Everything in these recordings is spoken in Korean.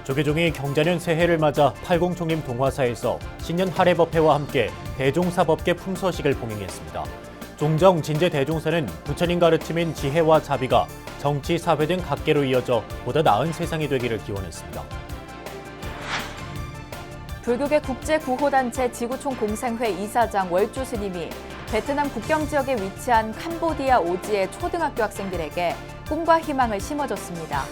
조계종이 경자년 새해를 맞아 팔공총림 동화사에서 신년 할애법회와 함께 대종사법계 품서식을 봉행했습니다. 종정 진제 대종사는 부처님 가르침인 지혜와 자비가 정치, 사회 등 각계로 이어져 보다 나은 세상이 되기를 기원했습니다. 불교계 국제구호단체 지구촌 공생회 이사장 월주 스님이 베트남 국경 지역에 위치한 캄보디아 오지의 초등학교 학생들에게 꿈과 희망을 심어줬습니다.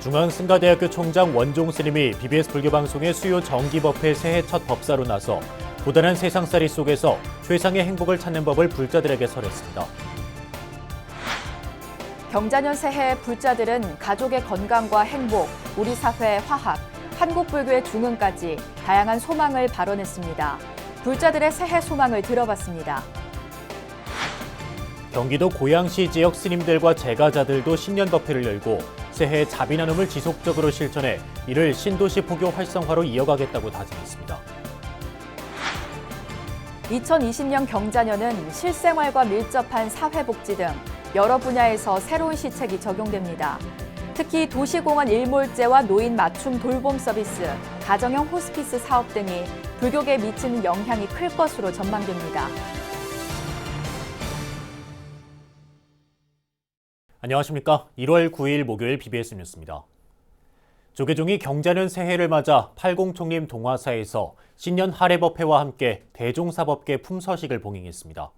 중앙승가대학교 총장 원종 스님이 BBS 불교방송의 수요 정기법회 새해 첫 법사로 나서 고단한 세상살이 속에서 최상의 행복을 찾는 법을 불자들에게 설했습니다. 경자년 새해 불자들은 가족의 건강과 행복, 우리 사회의 화합, 한국 불교의 중흥까지 다양한 소망을 발언했습니다. 불자들의 새해 소망을 들어봤습니다. 경기도 고양시 지역 스님들과 제가자들도 신년 법회를 열고 새해 자비 나눔을 지속적으로 실천해 이를 신도시 포교 활성화로 이어가겠다고 다짐했습니다. 2020년 경자년은 실생활과 밀접한 사회복지 등 여러 분야에서 새로운 시책이 적용됩니다. 특히 도시공원 일몰제와 노인 맞춤 돌봄 서비스, 가정형 호스피스 사업 등이 불교계에 미치는 영향이 클 것으로 전망됩니다. 안녕하십니까. 1월 9일 목요일 BBS 뉴스입니다. 조계종이 경자년 새해를 맞아 팔공총림 동화사에서 신년 할애법회와 함께 대종사법계 품서식을 봉행했습니다.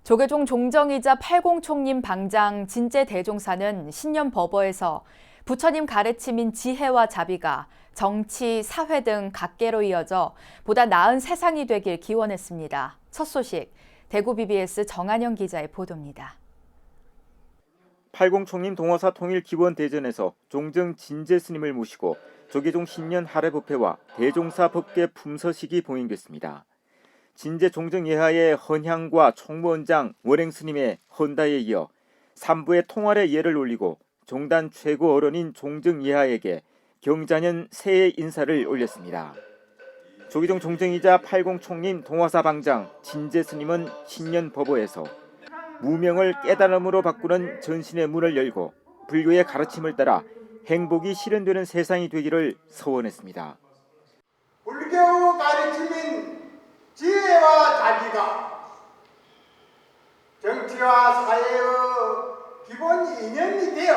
조계종 종정이자 팔공총림 방장 진제 대종사는 신년 법어에서 부처님 가르침인 지혜와 자비가 정치, 사회 등 각계로 이어져 보다 나은 세상이 되길 기원했습니다. 첫 소식, 대구 BBS 정한영 기자의 보도입니다. 팔공총림 동화사 통일기원대전에서 종정 진제 스님을 모시고 조계종 신년 할애법회와 대종사 법계 품서식이 봉행됐습니다. 진제 종정 예하의 헌향과 총무원장 원행 스님의 헌다에 이어 3부의 통활의 예를 올리고 종단 최고 어른인 종정 예하에게 경자년 새해 인사를 올렸습니다. 조계종 종정이자 팔공총림 동화사 방장 진제 스님은 신년 법어에서 무명을 깨달음으로 바꾸는 전신의 문을 열고 불교의 가르침을 따라 행복이 실현되는 세상이 되기를 서원했습니다. 불교 가르침인 지혜와 자비가 정치와 사회의 기본 이념이 되어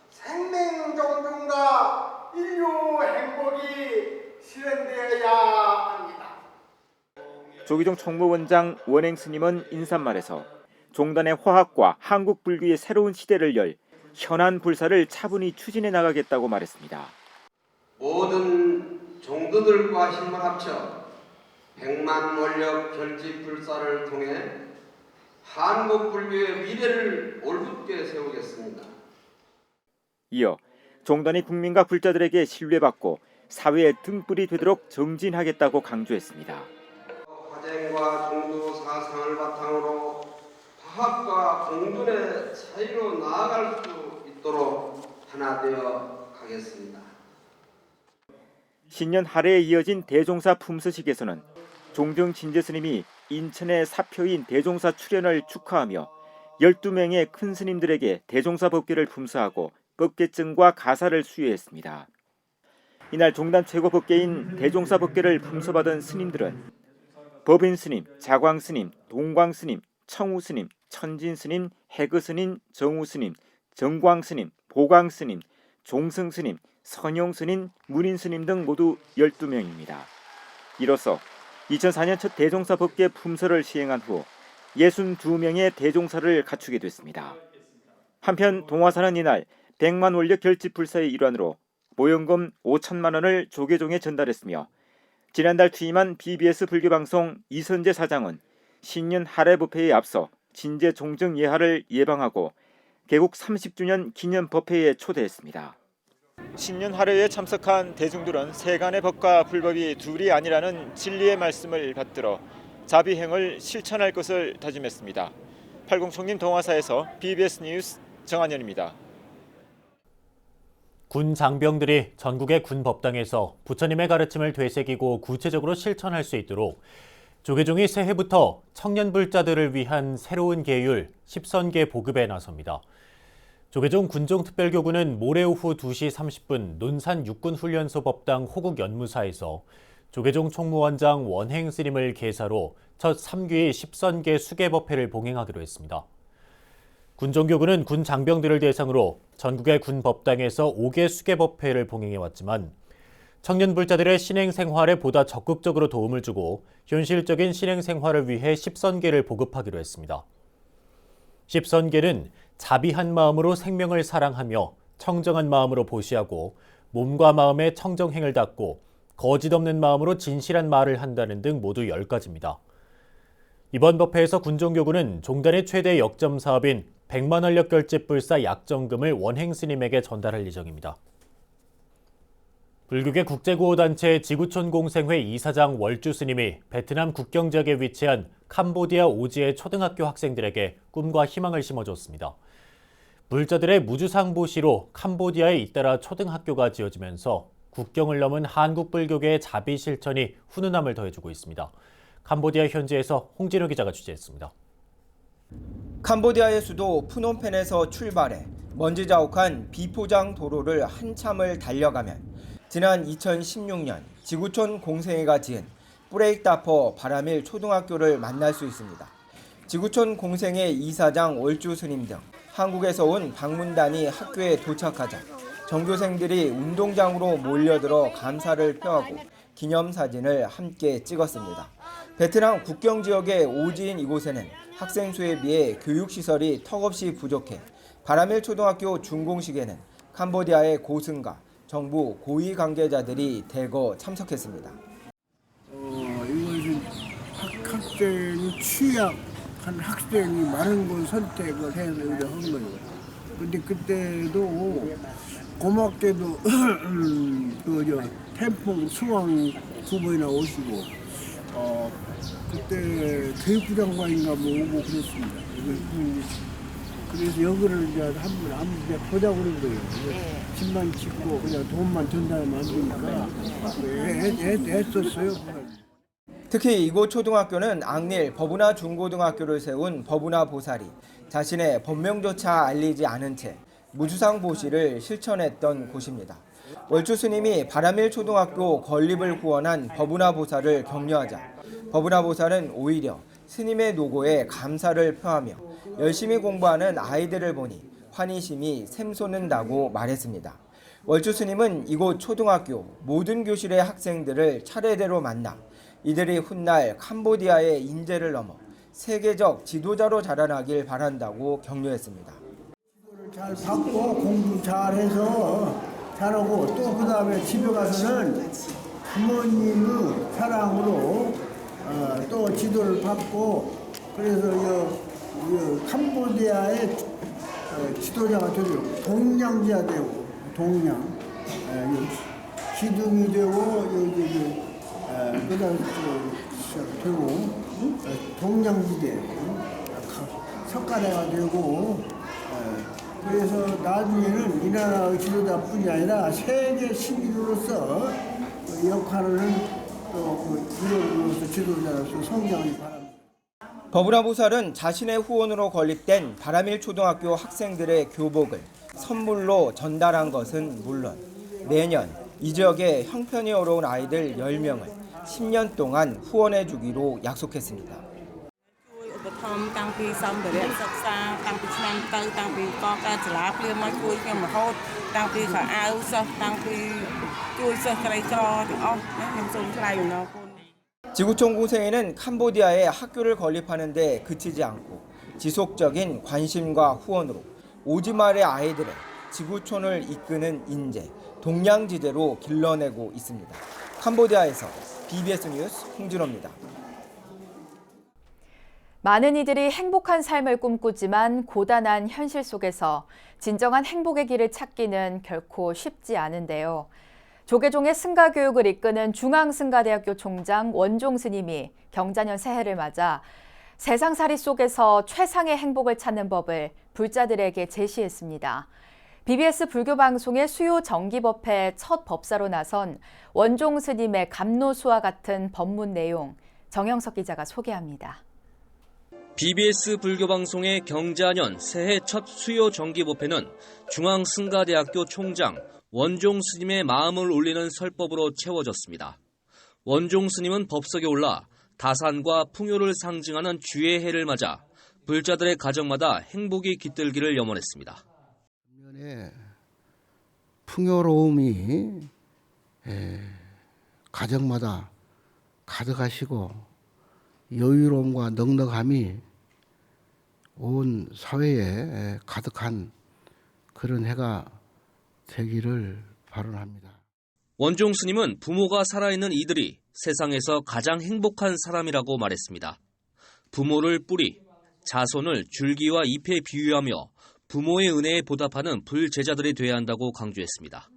생명 존중과 인류 행복이 실현되어야 합니다. 조계종 총무원장 원행 스님은 인사말에서 종단의 화합과 한국 불교의 새로운 시대를 열 현안 불사를 차분히 추진해 나가겠다고 말했습니다. 모든 종도들과 힘을 합쳐 백만 원력 결집 불사를 통해 한국 불교의 미래를 올곧게 세우겠습니다. 이어 종단이 국민과 불자들에게 신뢰받고 사회의 등불이 되도록 정진하겠다고 강조했습니다. 화쟁과 종도 사상을 바탕으로 화합과 공존의 사이로 나아갈 수 있도록 하나 되어 가겠습니다. 신년 할애에 이어진 대종사 품서식에서는 종정 진제 스님이 인천의 사표인 대종사 출현을 축하하며 12명의 큰 스님들에게 대종사 법계를 품서하고 법계증과 가사를 수여했습니다. 이날 종단 최고 법계인 대종사 법계를 품서받은 스님들은 법인 스님, 자광 스님, 동광 스님, 청우 스님, 천진 스님, 해그 스님, 정우 스님, 정광 스님, 보광 스님, 종승 스님, 선용 스님, 문인 스님 등 모두 12명입니다. 이로써 2004년 첫 대종사 법계 품서를 시행한 후 62명의 대종사를 갖추게 됐습니다. 한편 동화사는 이날 100만 원력 결집 불사의 일환으로 모형금 5천만 원을 조계종에 전달했으며 지난달 취임한 BBS 불교방송 이선재 사장은 신년 할애법회에 앞서 진제 종정 예하를 예방하고 개국 30주년 기념 법회에 초대했습니다. 신년 할애에 참석한 대중들은 세간의 법과 불법이 둘이 아니라는 진리의 말씀을 받들어 자비행을 실천할 것을 다짐했습니다. 팔공총림 동화사에서 BBS 뉴스 정한현입니다. 군 장병들이 전국의 군 법당에서 부처님의 가르침을 되새기고 구체적으로 실천할 수 있도록 조계종이 새해부터 청년 불자들을 위한 새로운 계율 10선계 보급에 나섭니다. 조계종 군종특별교구는 모레 오후 2시 30분 논산 육군훈련소 법당 호국연무사에서 조계종 총무원장 원행 스님을 계사로 첫 3귀 10선계 수계법회를 봉행하기로 했습니다. 군종교구는 군 장병들을 대상으로 전국의 군 법당에서 5개 수계법회를 봉행해왔지만 청년 불자들의 신행 생활에 보다 적극적으로 도움을 주고 현실적인 신행 생활을 위해 10선계를 보급하기로 했습니다. 10선계는 자비한 마음으로 생명을 사랑하며 청정한 마음으로 보시하고 몸과 마음에 청정행을 닦고 거짓 없는 마음으로 진실한 말을 한다는 등 모두 10가지입니다. 이번 법회에서 군종교구는 종단의 최대 역점 사업인 100만 원력 결제불사 약정금을 원행 스님에게 전달할 예정입니다. 불교계 국제구호단체 지구촌 공생회 이사장 월주 스님이 베트남 국경 지역에 위치한 캄보디아 오지의 초등학교 학생들에게 꿈과 희망을 심어줬습니다. 불자들의 무주상보시로 캄보디아에 잇따라 초등학교가 지어지면서 국경을 넘은 한국 불교계의 자비 실천이 훈훈함을 더해주고 있습니다. 캄보디아 현지에서 홍진호 기자가 취재했습니다. 캄보디아의 수도 프놈펜에서 출발해 먼지 자욱한 비포장 도로를 한참을 달려가면 지난 2016년 지구촌 공생회가 지은 뿌레익다퍼 바라밀 초등학교를 만날 수 있습니다. 지구촌 공생회 이사장 월주 스님 등 한국에서 온 방문단이 학교에 도착하자 전교생들이 운동장으로 몰려들어 감사를 표하고 기념사진을 함께 찍었습니다. 베트남 국경 지역의 오지인 이곳에는 학생 수에 비해 교육시설이 턱없이 부족해 바라밀 초등학교 준공식에는 캄보디아의 고승과 정부 고위 관계자들이 대거 참석했습니다. 이것은 학생이 취약한 학생이 많은 걸 선택을 해서 이렇게 한 거예요. 근데 그때도 고맙게도 태풍 수왕 두 번이나 오시고 그때 교육부 장관인가 뭐 오고 그랬습니다. 그래서 여기를 이제 한번 보자고 그런 거예요. 집만 짓고 그냥 돈만 전달하면 안 되니까 애썼어요. 특히 이곳 초등학교는 앙릴 버부나 중고등학교를 세운 버부나 보살이 자신의 법명조차 알리지 않은 채 무주상 보시를 실천했던 곳입니다. 월주 스님이 바라밀 초등학교 건립을 후원한 버부나 보살을 격려하자 버부나 보살은 오히려 스님의 노고에 감사를 표하며 열심히 공부하는 아이들을 보니 환희심이 샘솟는다고 말했습니다. 월주 스님은 이곳 초등학교 모든 교실의 학생들을 차례대로 만나 이들이 훗날 캄보디아의 인재를 넘어 세계적 지도자로 자라나길 바란다고 격려했습니다. 잘 받고 공부 잘해서 잘하고 또 그 다음에 집에 가서는 부모님의 사랑으로 또 지도를 받고 그래서 캄보디아의 지도자가 되고 동양지가 되고 동양 기둥이 되고 그다음 되고 동양지대 석가래가 되고 그래서 나중에는 이 나라의 지도자뿐이 아니라 세계 시민으로서 역할을 또 이루어서 지도자로서 성장하기 바랍니다. 버부나 보살은 자신의 후원으로 건립된 바라밀 초등학교 학생들의 교복을 선물로 전달한 것은 물론 매년 이 지역에 형편이 어려운 아이들 10명을 10년 동안 후원해 주기로 약속했습니다. 지구촌 공생회는 캄보디아에 학교를 건립하는 데 그치지 않고 지속적인 관심과 후원으로 오지말의 아이들의 지구촌을 이끄는 인재, 동양지대로 길러내고 있습니다. 캄보디아에서 BBS 뉴스 홍진호입니다. 많은 이들이 행복한 삶을 꿈꾸지만 고단한 현실 속에서 진정한 행복의 길을 찾기는 결코 쉽지 않은데요. 조계종의 승가교육을 이끄는 중앙승가대학교 총장 원종 스님이 경자년 새해를 맞아 세상살이 속에서 최상의 행복을 찾는 법을 불자들에게 제시했습니다. BBS 불교방송의 수요 정기법회 첫 법사로 나선 원종 스님의 감노수와 같은 법문 내용, 정영석 기자가 소개합니다. BBS 불교방송의 경자년 새해 첫 수요 정기법회는 중앙승가대학교 총장 원종 스님의 마음을 울리는 설법으로 채워졌습니다. 원종 스님은 법석에 올라 다산과 풍요를 상징하는 주의 해를 맞아 불자들의 가정마다 행복이 깃들기를 염원했습니다. 풍요로움이 가정마다 가득하시고 여유로움과 넉넉함이 온 사회에 가득한 그런 해가 되기를 발언합니다. 원종 스님은 부모가 살아있는 이들이 세상에서 가장 행복한 사람이라고 말했습니다. 부모를 뿌리, 자손을 줄기와 잎에 비유하며 부모의 은혜에 보답하는 불제자들이 돼야 한다고 강조했습니다.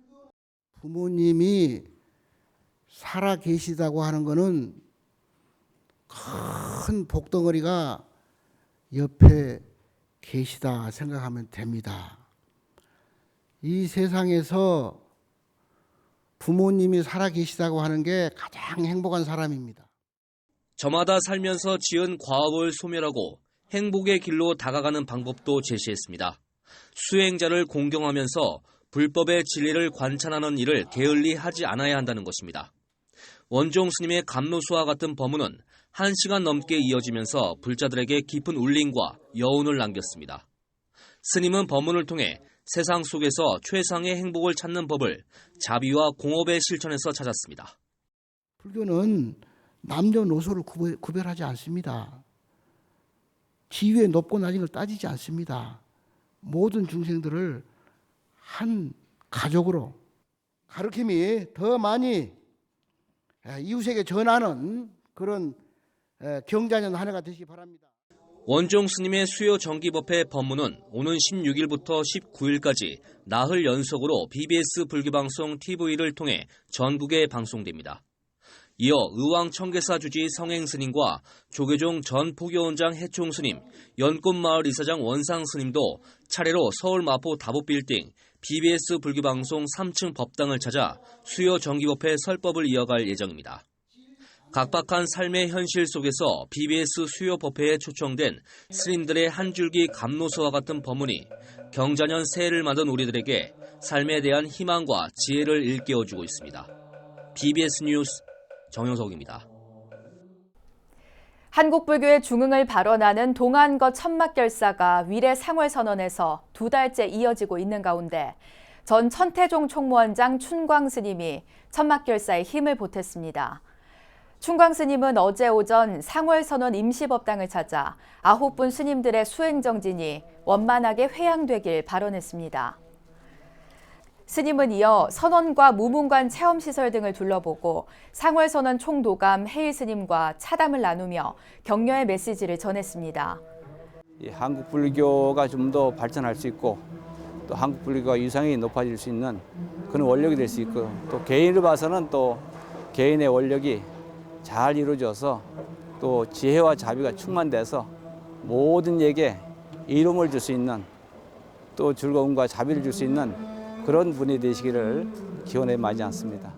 부모님이 살아 계시다고 하는 것은 큰 복덩어리가 옆에 계시다 생각하면 됩니다. 이 세상에서 부모님이 살아 계시다고 하는 게 가장 행복한 사람입니다. 저마다 살면서 지은 과업을 소멸하고 행복의 길로 다가가는 방법도 제시했습니다. 수행자를 공경하면서 불법의 진리를 관찰하는 일을 게을리 하지 않아야 한다는 것입니다. 원종 스님의 감로수와 같은 법문은 1시간 넘게 이어지면서 불자들에게 깊은 울림과 여운을 남겼습니다. 스님은 법문을 통해 세상 속에서 최상의 행복을 찾는 법을 자비와 공업의 실천에서 찾았습니다. 불교는 남녀노소를 구별하지 않습니다. 지위의 높고 낮은 걸 따지지 않습니다. 모든 중생들을 한 가족으로 가르침이 더 많이 이웃에게 전하는 그런 경자년 한 해가 되시기 바랍니다. 원종 스님의 수요 정기법회 법문은 오는 16일부터 19일까지 나흘 연속으로 BBS 불교방송 TV를 통해 전국에 방송됩니다. 이어 의왕 청계사 주지 성행스님과 조계종 전 포교원장 해총스님, 연꽃마을 이사장 원상스님도 차례로 서울 마포 다보빌딩 BBS 불교방송 3층 법당을 찾아 수요 정기법회 설법을 이어갈 예정입니다. 각박한 삶의 현실 속에서 BBS 수요 법회에 초청된 스님들의 한 줄기 감로서와 같은 법문이 경자년 새해를 맞은 우리들에게 삶에 대한 희망과 지혜를 일깨워주고 있습니다. BBS 뉴스 정영석입니다. 한국불교의 중흥을 발언하는 동안거 천막결사가 위례 상월선언에서 2달째 이어지고 있는 가운데 전 천태종 총무원장 춘광 스님이 천막결사에 힘을 보탰습니다. 춘광 스님은 어제 오전 상월선언 임시법당을 찾아 9분 스님들의 수행정진이 원만하게 회양되길 발언했습니다. 스님은 이어 선원과 무문관 체험시설 등을 둘러보고 상월선언 총도감 해일 스님과 차담을 나누며 격려의 메시지를 전했습니다. 한국 불교가 좀 더 발전할 수 있고 또 한국 불교가 위상이 높아질 수 있는 그런 원력이 될 수 있고 또 개인을 봐서는 또 개인의 원력이 잘 이루어져서 또 지혜와 자비가 충만돼서 모든 이에게 이로움을 줄 수 있는 또 즐거움과 자비를 줄 수 있는 그런 분이 되시기를 기원해 마지 않습니다.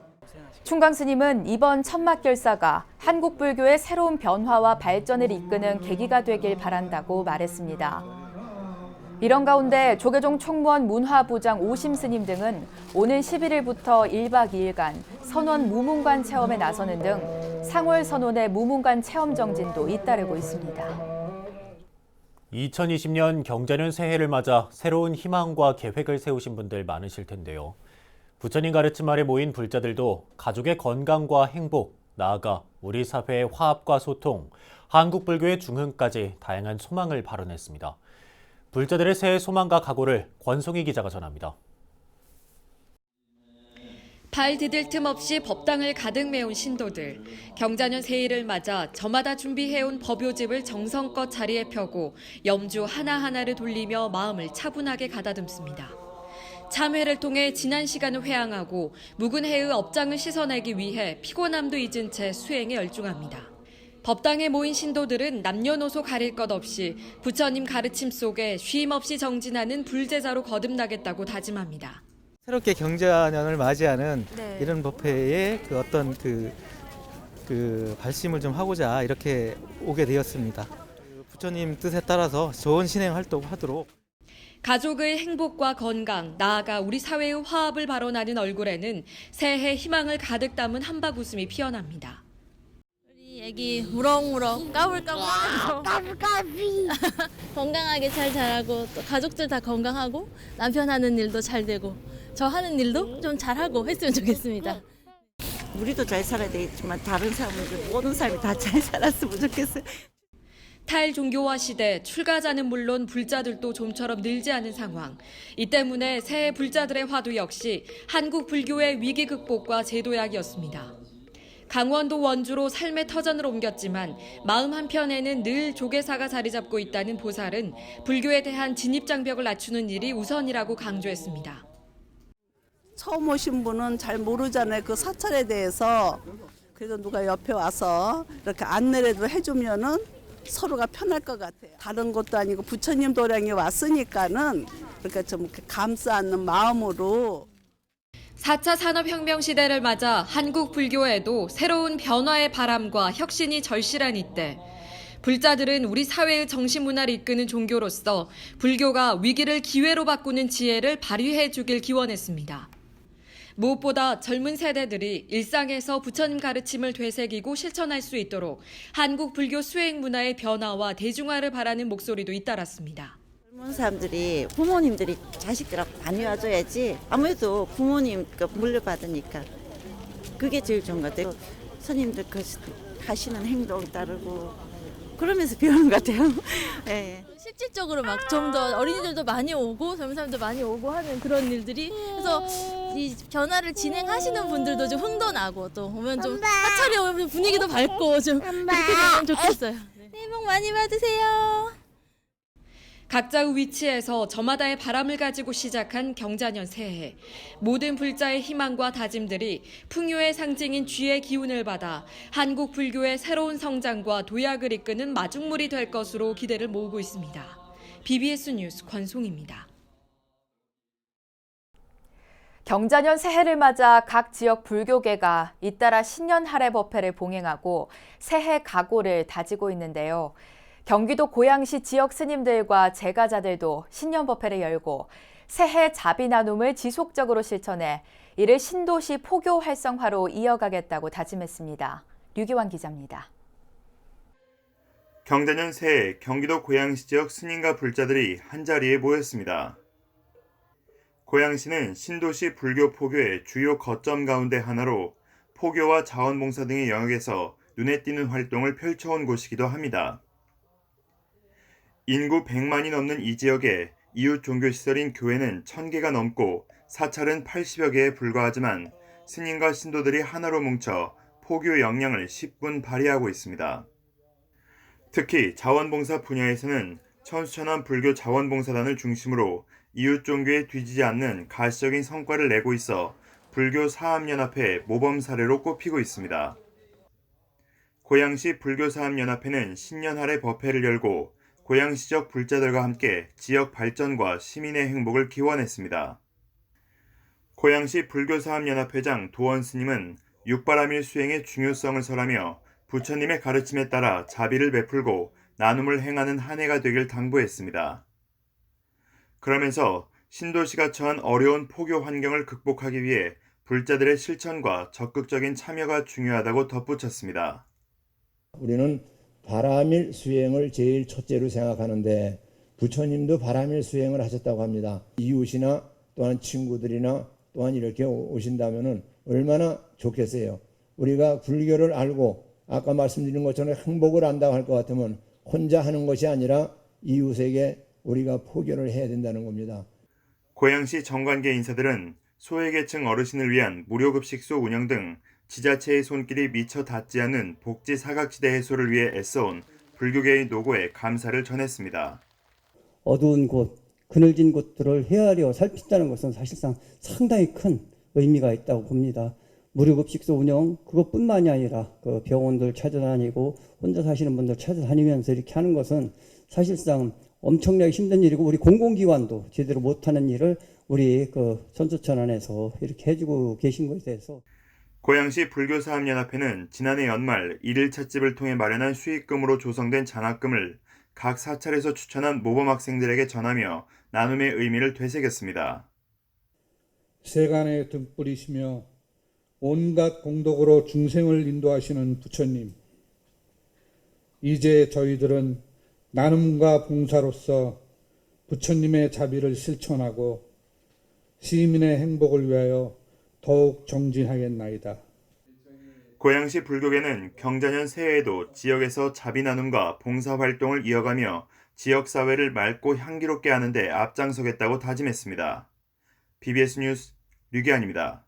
춘광 스님은 이번 천막결사가 한국 불교의 새로운 변화와 발전을 이끄는 계기가 되길 바란다고 말했습니다. 이런 가운데 조계종 총무원 문화부장 오심 스님 등은 오는 11일부터 1박 2일간 선원 무문관 체험에 나서는 등 상월 선원의 무문관 체험 정진도 잇따르고 있습니다. 2020년 경자년 새해를 맞아 새로운 희망과 계획을 세우신 분들 많으실 텐데요. 부처님 가르침 아래 모인 불자들도 가족의 건강과 행복, 나아가 우리 사회의 화합과 소통, 한국 불교의 중흥까지 다양한 소망을 발언했습니다. 불자들의 새해 소망과 각오를 권송희 기자가 전합니다. 발 디딜 틈 없이 법당을 가득 메운 신도들. 경자년 새해를 맞아 저마다 준비해온 법요집을 정성껏 자리에 펴고 염주 하나하나를 돌리며 마음을 차분하게 가다듬습니다. 참회를 통해 지난 시간을 회항하고 묵은 해의 업장을 씻어내기 위해 피곤함도 잊은 채 수행에 열중합니다. 법당에 모인 신도들은 남녀노소 가릴 것 없이 부처님 가르침 속에 쉼 없이 정진하는 불제자로 거듭나겠다고 다짐합니다. 새롭게 경자년을 맞이하는 이런 법회에 어떤 발심을 좀 하고자 이렇게 오게 되었습니다. 부처님 뜻에 따라서 좋은 신행 활동하도록. 가족의 행복과 건강, 나아가 우리 사회의 화합을 발언하는 얼굴에는 새해 희망을 가득 담은 한박 웃음이 피어납니다. 우리 애기 무럭무럭 까불까불해서 건강하게 잘 자라고 또 가족들 다 건강하고 남편 하는 일도 잘 되고 저 하는 일도 좀 잘하고 했으면 좋겠습니다. 우리도 잘 살아야 되겠지만 다른 사람들 모든 사람이 다 잘 살았으면 좋겠어요. 탈종교화 시대, 출가자는 물론 불자들도 좀처럼 늘지 않은 상황. 이 때문에 새해 불자들의 화두 역시 한국 불교의 위기 극복과 제도약이었습니다. 강원도 원주로 삶의 터전을 옮겼지만 마음 한편에는 늘 조계사가 자리 잡고 있다는 보살은 불교에 대한 진입장벽을 낮추는 일이 우선이라고 강조했습니다. 처음 오신 분은 잘 모르잖아요. 그 사찰에 대해서. 그래서 누가 옆에 와서 이렇게 안내라도 해주면은 서로가 편할 것 같아요. 다른 것도 아니고 부처님 도량이 왔으니까는 그러니까 좀 감싸 안는 마음으로. 4차 산업혁명 시대를 맞아 한국 불교에도 새로운 변화의 바람과 혁신이 절실한 이때, 불자들은 우리 사회의 정신문화를 이끄는 종교로서 불교가 위기를 기회로 바꾸는 지혜를 발휘해 주길 기원했습니다. 무엇보다 젊은 세대들이 일상에서 부처님 가르침을 되새기고 실천할 수 있도록 한국 불교 수행 문화의 변화와 대중화를 바라는 목소리도 잇따랐습니다. 젊은 사람들이 부모님들이 자식들하고 많이 와줘야지 아무래도 부모님 물려받으니까 그게 제일 좋은 것 같아요. 스님들 하시는 행동 따르고 그러면서 배우는 것 같아요. 네. 실질적으로 막 좀 더 어린이들도 많이 오고 젊은 사람도 많이 오고 하는 그런 일들이 그래서 이 변화를 진행하시는 분들도 좀 흥도 나고 또 오면 좀 사찰에 오면 분위기도 밝고 좀 그렇게 되면 좋겠어요. 새해 복 많이 받으세요. 각자의 위치에서 저마다의 바람을 가지고 시작한 경자년 새해. 모든 불자의 희망과 다짐들이 풍요의 상징인 쥐의 기운을 받아 한국 불교의 새로운 성장과 도약을 이끄는 마중물이 될 것으로 기대를 모으고 있습니다. BBS 뉴스 권송입니다. 경자년 새해를 맞아 각 지역 불교계가 잇따라 신년 할애 법회를 봉행하고 새해 각오를 다지고 있는데요. 경기도 고양시 지역 스님들과 제가자들도 신년 법회를 열고 새해 자비 나눔을 지속적으로 실천해 이를 신도시 포교 활성화로 이어가겠다고 다짐했습니다. 류기환 기자입니다. 경자년 새해 경기도 고양시 지역 스님과 불자들이 한자리에 모였습니다. 고양시는 신도시 불교 포교의 주요 거점 가운데 하나로 포교와 자원봉사 등의 영역에서 눈에 띄는 활동을 펼쳐온 곳이기도 합니다. 인구 100만이 넘는 이 지역에 이웃 종교시설인 교회는 1000개가 넘고 사찰은 80여 개에 불과하지만 스님과 신도들이 하나로 뭉쳐 포교 역량을 10분 발휘하고 있습니다. 특히 자원봉사 분야에서는 천수천안 불교 자원봉사단을 중심으로 이웃 종교에 뒤지지 않는 가시적인 성과를 내고 있어 불교 사합연합회 모범 사례로 꼽히고 있습니다. 고양시 불교사합연합회는 신년 할애 법회를 열고 고양시 지역 불자들과 함께 지역 발전과 시민의 행복을 기원했습니다. 고양시 불교사합연합회장 도원 스님은 육바라밀 수행의 중요성을 설하며 부처님의 가르침에 따라 자비를 베풀고 나눔을 행하는 한 해가 되길 당부했습니다. 그러면서 신도시가 처한 어려운 포교 환경을 극복하기 위해 불자들의 실천과 적극적인 참여가 중요하다고 덧붙였습니다. 우리는 바라밀 수행을 제일 첫째로 생각하는데 부처님도 바라밀 수행을 하셨다고 합니다. 이웃이나 또한 친구들이나 또한 이렇게 오신다면 얼마나 좋겠어요. 우리가 불교를 알고 아까 말씀드린 것처럼 행복을 안다고 할 것 같으면 혼자 하는 것이 아니라 이웃에게 우리가 포교를 해야 된다는 겁니다. 고양시 정관계 인사들은 소외계층 어르신을 위한 무료급식소 운영 등 지자체의 손길이 미처 닿지 않는 복지 사각지대 해소를 위해 애써온 불교계의 노고에 감사를 전했습니다. 어두운 곳, 그늘진 곳들을 헤아려 살핀다는 것은 사실상 상당히 큰 의미가 있다고 봅니다. 무료급식소 운영 그것뿐만이 아니라 그 병원들 찾아다니고 혼자 사시는 분들 찾아다니면서 이렇게 하는 것은 사실상 엄청나게 힘든 일이고 우리 공공기관도 제대로 못하는 일을 우리 그 천수천안에서 이렇게 해주고 계신 것에 대해서 고양시 불교사합연합회는 지난해 연말 일일 찻집을 통해 마련한 수익금으로 조성된 장학금을 각 사찰에서 추천한 모범 학생들에게 전하며 나눔의 의미를 되새겼습니다. 세간의 등불이시며 온갖 공덕으로 중생을 인도하시는 부처님, 이제 저희들은 나눔과 봉사로서 부처님의 자비를 실천하고 시민의 행복을 위하여 더욱 정진하겠나이다. 고양시 불교계는 경자년 새해에도 지역에서 자비 나눔과 봉사 활동을 이어가며 지역사회를 맑고 향기롭게 하는 데 앞장서겠다고 다짐했습니다. BBS 뉴스 류기환입니다.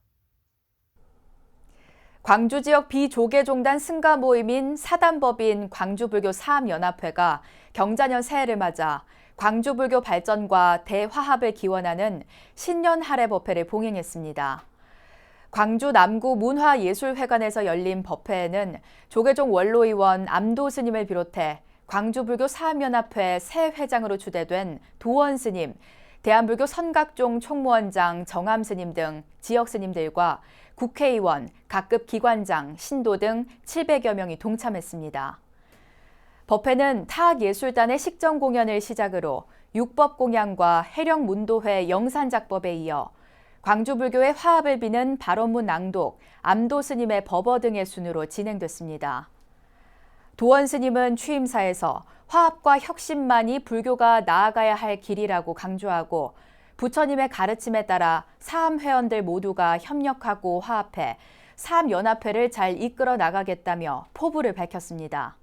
광주 지역 비조계종단 승가 모임인 사단법인 광주불교 사암연합회가 경자년 새해를 맞아 광주불교 발전과 대화합을 기원하는 신년 할애법회를 봉행했습니다. 광주 남구 문화예술회관에서 열린 법회에는 조계종 원로의원 암도 스님을 비롯해 광주불교 사암연합회 새 회장으로 추대된 도원 스님, 대한불교 선각종 총무원장 정암 스님 등 지역 스님들과 국회의원, 각급 기관장, 신도 등 700여 명이 동참했습니다. 법회는 타악예술단의 식전 공연을 시작으로 육법공양과 해령문도회 영산작법에 이어 광주불교의 화합을 비는 발언문 낭독, 암도 스님의 법어 등의 순으로 진행됐습니다. 도원 스님은 취임사에서 화합과 혁신만이 불교가 나아가야 할 길이라고 강조하고 부처님의 가르침에 따라 사암회원들 모두가 협력하고 화합해 사암연합회를 잘 이끌어 나가겠다며 포부를 밝혔습니다.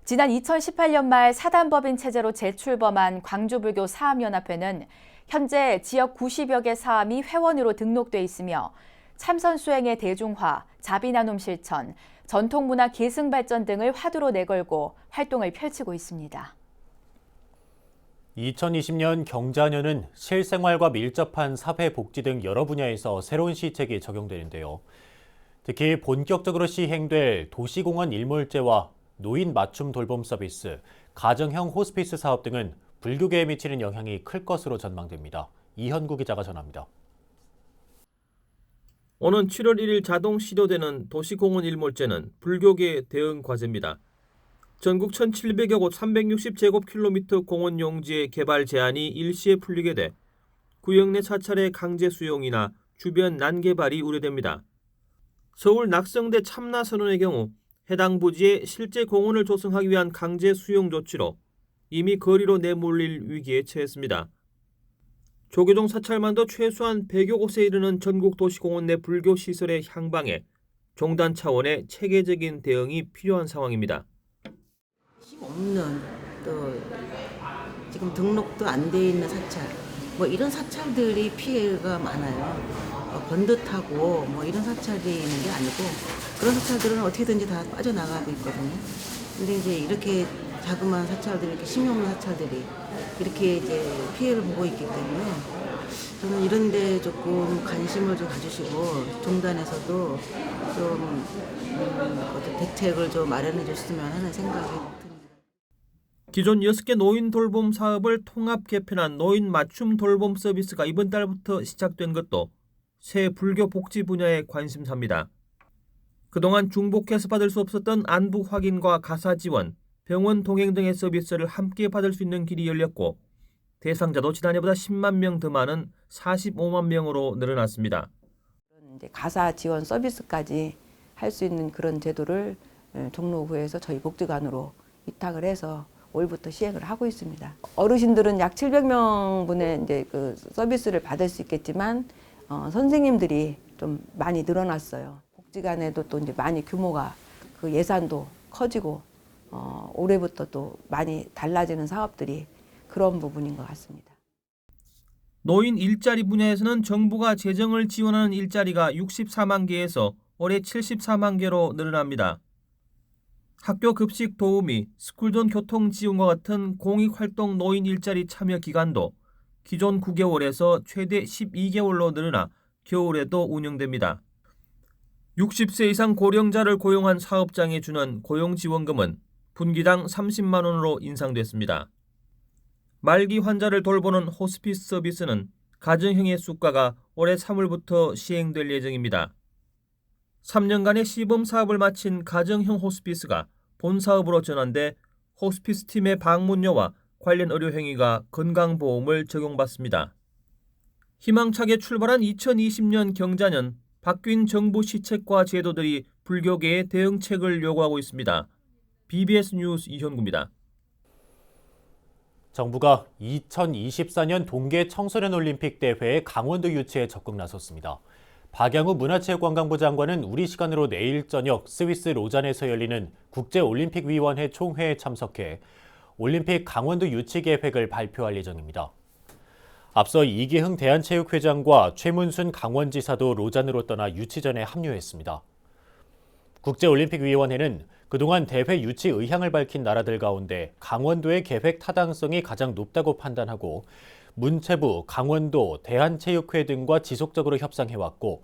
지난 2018년 말 사단법인 체제로 재출범한 광주불교 사암연합회는 현재 지역 90여 개 사암이 회원으로 등록돼 있으며 참선 수행의 대중화, 자비나눔 실천, 전통문화 계승 발전 등을 화두로 내걸고 활동을 펼치고 있습니다. 2020년 경자년은 실생활과 밀접한 사회복지 등 여러 분야에서 새로운 시책이 적용되는데요. 특히 본격적으로 시행될 도시공원 일몰제와 노인 맞춤 돌봄 서비스, 가정형 호스피스 사업 등은 불교계에 미치는 영향이 클 것으로 전망됩니다. 이현구 기자가 전합니다. 오는 7월 1일 자동 시도되는 도시공원 일몰제는 불교계의 대응 과제입니다. 전국 1,700여 곳 360제곱킬로미터 공원 용지의 개발 제한이 일시에 풀리게 돼 구역 내 사찰의 강제 수용이나 주변 난개발이 우려됩니다. 서울 낙성대 참나선언의 경우 해당 부지에 실제 공원을 조성하기 위한 강제 수용 조치로 이미 거리로 내몰릴 위기에 처했습니다. 조계종 사찰만도 최소한 100여 곳에 이르는 전국 도시공원 내 불교 시설의 향방에 종단 차원의 체계적인 대응이 필요한 상황입니다. 없는 또 지금 등록도 안 돼 있는 사찰, 뭐 이런 사찰들이 피해가 많아요. 번듯하고 뭐 이런 사찰이 있는 게 아니고 그런 사찰들은 어떻게든지 다 빠져나가고 있거든요. 근데 이제 이렇게 자그마한 사찰들이, 이렇게 힘이 없는 사찰들이 이렇게 이제 피해를 보고 있기 때문에 저는 이런 데 조금 관심을 좀 가주시고 종단에서도 좀 어떤 대책을 좀 마련해 주셨으면 하는 생각이 듭니다. 기존 6개 노인 돌봄 사업을 통합 개편한 노인 맞춤 돌봄 서비스가 이번 달부터 시작된 것도 새 불교 복지 분야의 관심사입니다. 그동안 중복해서 받을 수 없었던 안부 확인과 가사 지원, 병원 동행 등의 서비스를 함께 받을 수 있는 길이 열렸고 대상자도 지난해보다 10만 명 더 많은 45만 명으로 늘어났습니다. 이제 가사 지원 서비스까지 할 수 있는 그런 제도를 종로구에서 저희 복지관으로 위탁을 해서 올부터 시행을 하고 있습니다. 어르신들은 약 700명분의 이제 그 서비스를 받을 수 있겠지만 선생님들이 좀 많이 늘어났어요. 복지관에도 또 이제 많이 규모가 그 예산도 커지고 올해부터 또 많이 달라지는 사업들이 그런 부분인 것 같습니다. 노인 일자리 분야에서는 정부가 재정을 지원하는 일자리가 64만 개에서 올해 74만 개로 늘어납니다. 학교 급식 도우미, 스쿨존 교통 지원과 같은 공익활동 노인 일자리 참여 기간도 기존 9개월에서 최대 12개월로 늘어나 겨울에도 운영됩니다. 60세 이상 고령자를 고용한 사업장에 주는 고용지원금은 분기당 30만 원으로 인상됐습니다. 말기 환자를 돌보는 호스피스 서비스는 가정형의 수가가 올해 3월부터 시행될 예정입니다. 3년간의 시범 사업을 마친 가정형 호스피스가 본 사업으로 전환돼 호스피스 팀의 방문료와 관련 의료 행위가 건강보험을 적용받습니다. 희망차게 출발한 2020년 경자년 바뀐 정부 시책과 제도들이 불교계의 대응책을 요구하고 있습니다. BBS 뉴스 이현구입니다. 정부가 2024년 동계 청소년 올림픽 대회의 강원도 유치에 적극 나섰습니다. 박양우 문화체육관광부 장관은 우리 시간으로 내일 저녁 스위스 로잔에서 열리는 국제올림픽위원회 총회에 참석해 올림픽 강원도 유치 계획을 발표할 예정입니다. 앞서 이기흥 대한체육회장과 최문순 강원지사도 로잔으로 떠나 유치전에 합류했습니다. 국제올림픽위원회는 그동안 대회 유치 의향을 밝힌 나라들 가운데 강원도의 계획 타당성이 가장 높다고 판단하고 문체부, 강원도, 대한체육회 등과 지속적으로 협상해왔고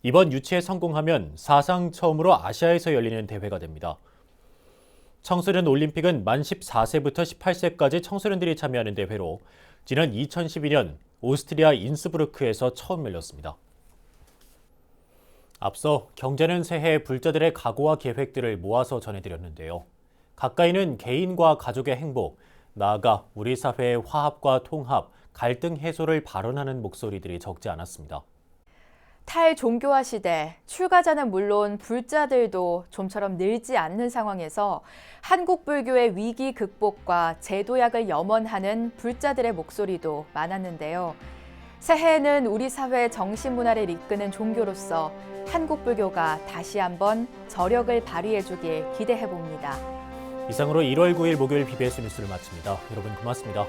이번 유치에 성공하면 사상 처음으로 아시아에서 열리는 대회가 됩니다. 청소년 올림픽은 만 14세부터 18세까지 청소년들이 참여하는 대회로 지난 2012년 오스트리아 인스부르크에서 처음 열렸습니다. 앞서 경제는 새해 불자들의 각오와 계획들을 모아서 전해드렸는데요. 가까이는 개인과 가족의 행복, 나아가 우리 사회의 화합과 통합, 갈등 해소를 발언하는 목소리들이 적지 않았습니다. 탈종교화 시대, 출가자는 물론 불자들도 좀처럼 늘지 않는 상황에서 한국 불교의 위기 극복과 제도약을 염원하는 불자들의 목소리도 많았는데요. 새해에는 우리 사회의 정신문화를 이끄는 종교로서 한국 불교가 다시 한번 저력을 발휘해주길 기대해봅니다. 이상으로 1월 9일 목요일 BBS 뉴스를 마칩니다. 여러분 고맙습니다.